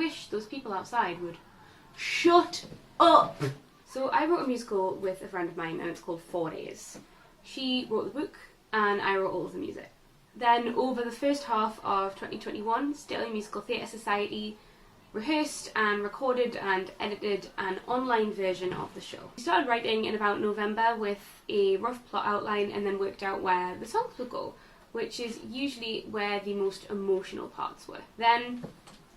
wish those people outside would shut up. So I wrote a musical with a friend of mine and it's called 4 Days. She wrote the book and I wrote all of the music. Then over the first half of 2021, Sterling Musical Theatre Society rehearsed and recorded and edited an online version of the show. We started writing in about November with a rough plot outline and then worked out where the songs would go, which is usually where the most emotional parts were. Then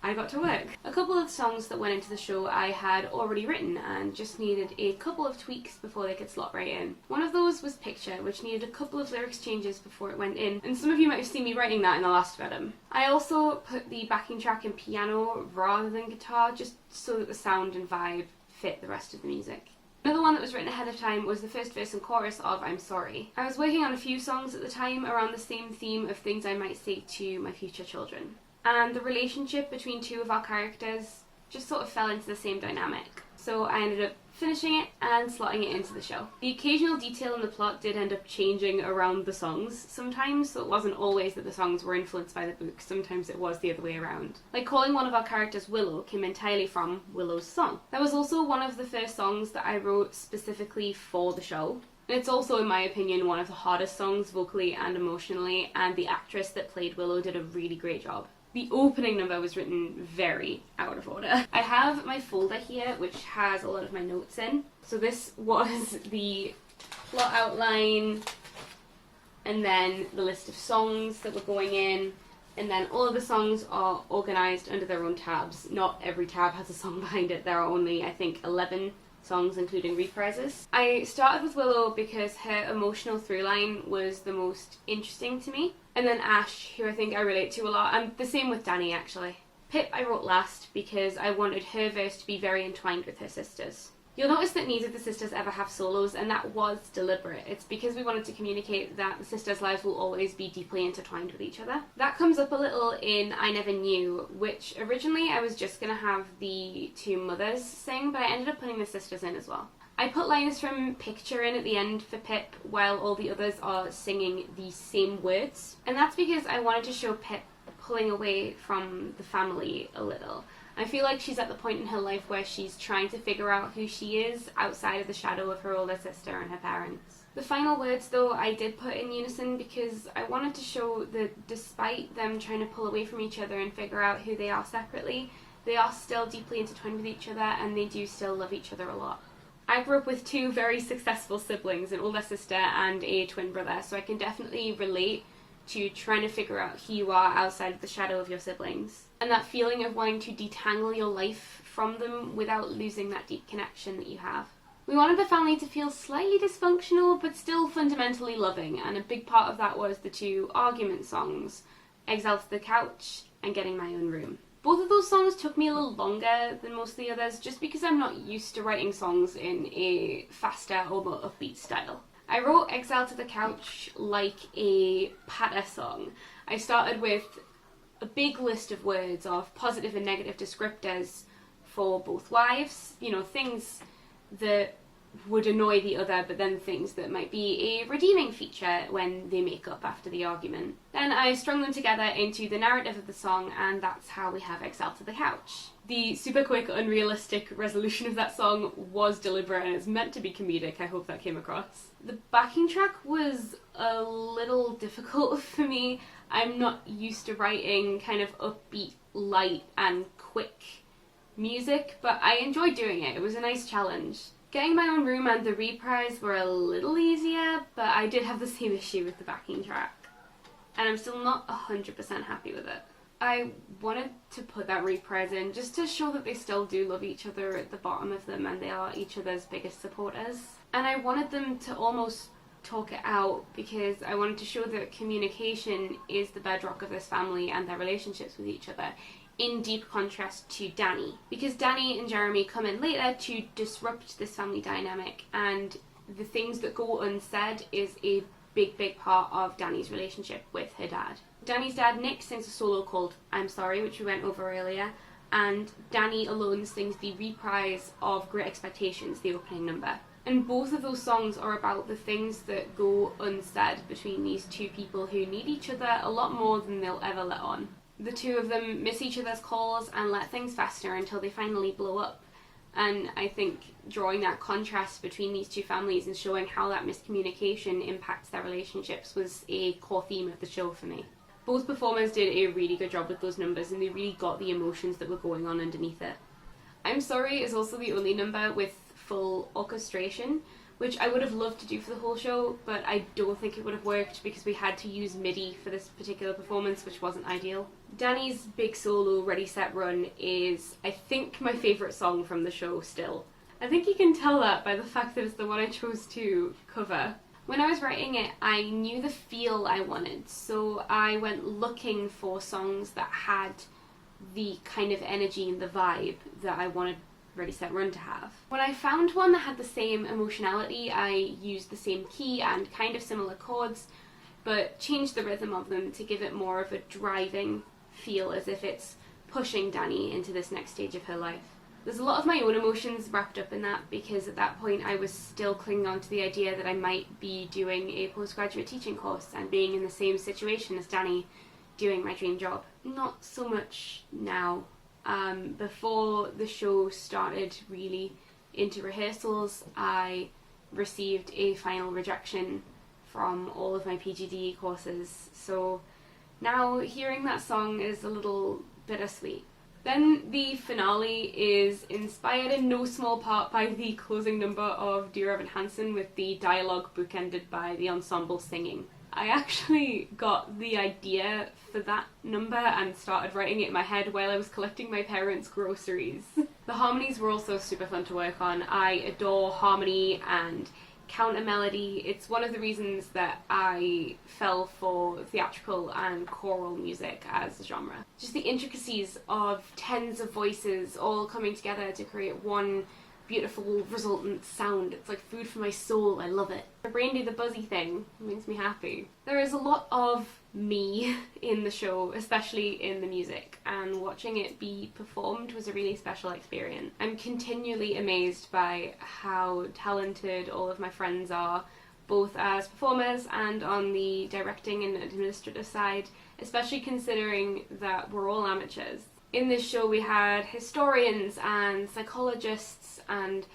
I got to work. A couple of songs that went into the show I had already written and just needed a couple of tweaks before they could slot right in. One of those was Picture, which needed a couple of lyrics changes before it went in, and some of you might have seen me writing that in the last VEDIM. I also put the backing track in piano rather than guitar, just so that the sound and vibe fit the rest of the music. Another one that was written ahead of time was the first verse and chorus of I'm Sorry. I was working on a few songs at the time around the same theme of things I might say to my future children. And the relationship between two of our characters just sort of fell into the same dynamic. So I ended up finishing it and slotting it into the show. The occasional detail in the plot did end up changing around the songs sometimes, so it wasn't always that the songs were influenced by the book, sometimes it was the other way around. Like calling one of our characters Willow came entirely from Willow's song. That was also one of the first songs that I wrote specifically for the show. And it's also, in my opinion, one of the hardest songs vocally and emotionally, and the actress that played Willow did a really great job. The opening number was written very out of order. I have my folder here which has a lot of my notes in. So this was the plot outline and then the list of songs that were going in, and then all of the songs are organised under their own tabs. Not every tab has a song behind it. There are only, I think, 11 songs including reprises. I started with Willow because her emotional through line was the most interesting to me. And then Ash, who I think I relate to a lot, and the same with Danny actually. Pip I wrote last because I wanted her verse to be very entwined with her sisters. You'll notice that neither of the sisters ever have solos, and that was deliberate. It's because we wanted to communicate that the sisters' lives will always be deeply intertwined with each other. That comes up a little in I Never Knew, which originally I was just going to have the two mothers sing, but I ended up putting the sisters in as well. I put lines from Picture in at the end for Pip while all the others are singing the same words. And that's because I wanted to show Pip pulling away from the family a little. I feel like she's at the point in her life where she's trying to figure out who she is outside of the shadow of her older sister and her parents. The final words though I did put in unison because I wanted to show that despite them trying to pull away from each other and figure out who they are separately, they are still deeply intertwined with each other and they do still love each other a lot. I grew up with two very successful siblings, an older sister and a twin brother, so I can definitely relate to trying to figure out who you are outside of the shadow of your siblings. And that feeling of wanting to detangle your life from them without losing that deep connection that you have. We wanted the family to feel slightly dysfunctional, but still fundamentally loving, and a big part of that was the two argument songs, Exile to the Couch and Getting My Own Room. Both of those songs took me a little longer than most of the others, just because I'm not used to writing songs in a faster or more upbeat style. I wrote Exile to the Couch like a patter song. I started with a big list of words of positive and negative descriptors for both wives, you know, things that would annoy the other, but then things that might be a redeeming feature when they make up after the argument. Then I strung them together into the narrative of the song, and that's how we have Exile to the Couch. The super quick, unrealistic resolution of that song was deliberate and it's meant to be comedic. I hope that came across. The backing track was a little difficult for me. I'm not used to writing kind of upbeat, light and quick music, but I enjoyed doing it. It was a nice challenge. Getting My Own Room and the reprise were a little easier, but I did have the same issue with the backing track. And I'm still not 100% happy with it. I wanted to put that reprise in just to show that they still do love each other at the bottom of them and they are each other's biggest supporters. And I wanted them to almost talk it out because I wanted to show that communication is the bedrock of this family and their relationships with each other, in deep contrast to Danny. Because Danny and Jeremy come in later to disrupt this family dynamic, and the things that go unsaid is a big part of Danny's relationship with her dad. Danny's dad, Nick, sings a solo called I'm Sorry, which we went over earlier, and Danny alone sings the reprise of Great Expectations, the opening number. And both of those songs are about the things that go unsaid between these two people who need each other a lot more than they'll ever let on. The two of them miss each other's calls and let things fester until they finally blow up. And I think drawing that contrast between these two families and showing how that miscommunication impacts their relationships was a core theme of the show for me. Both performers did a really good job with those numbers, and they really got the emotions that were going on underneath it. I'm Sorry is also the only number with full orchestration, which I would have loved to do for the whole show, but I don't think it would have worked because we had to use MIDI for this particular performance, which wasn't ideal. Danny's big solo Ready Set Run is, I think, my favourite song from the show still. I think you can tell that by the fact that it's the one I chose to cover. When I was writing it, I knew the feel I wanted, so I went looking for songs that had the kind of energy and the vibe that I wanted Ready Set Run to have. When I found one that had the same emotionality, I used the same key and kind of similar chords, but changed the rhythm of them to give it more of a driving feel, as if it's pushing Danny into this next stage of her life. There's a lot of my own emotions wrapped up in that, because at that point I was still clinging on to the idea that I might be doing a postgraduate teaching course and being in the same situation as Danny, doing my dream job. Not so much now. Before the show started really into rehearsals, I received a final rejection from all of my PGDE courses, so now hearing that song is a little bittersweet. Then the finale is inspired in no small part by the closing number of Dear Evan Hansen, with the dialogue bookended by the ensemble singing. I actually got the idea for that number and started writing it in my head while I was collecting my parents' groceries. The harmonies were also super fun to work on. I adore harmony and counter melody. It's one of the reasons that I fell for theatrical and choral music as a genre. Just the intricacies of tens of voices all coming together to create one beautiful resultant sound. It's like food for my soul. I love it. My brain do the buzzy thing. It makes me happy. There is a lot of me in the show, especially in the music, and watching it be performed was a really special experience. I'm continually amazed by how talented all of my friends are, both as performers and on the directing and administrative side, especially considering that we're all amateurs. In this show we had historians and psychologists and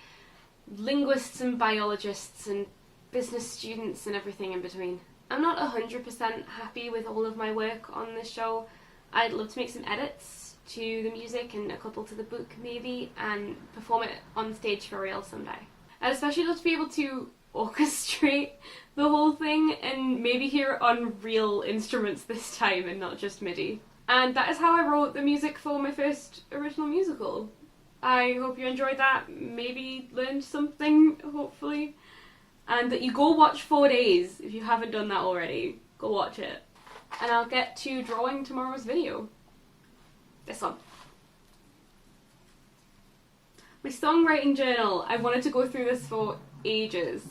linguists and biologists and business students and everything in between. I'm not 100% happy with all of my work on this show. I'd love to make some edits to the music and a couple to the book maybe, and perform it on stage for real someday. I'd especially love to be able to orchestrate the whole thing and maybe hear it on real instruments this time and not just MIDI. And that is how I wrote the music for my first original musical. I hope you enjoyed that, maybe learned something, hopefully. And that you go watch 4 Days if you haven't done that already. Go watch it. And I'll get to drawing tomorrow's video. This one. My songwriting journal. I wanted to go through this for ages.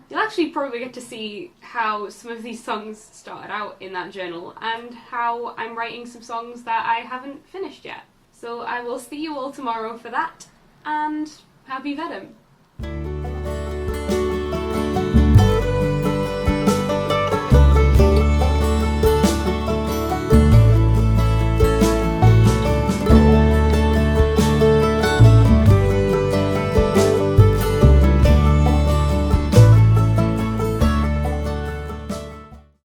You'll actually probably get to see how some of these songs started out in that journal, and how I'm writing some songs that I haven't finished yet. So I will see you all tomorrow for that, and happy VEDIM!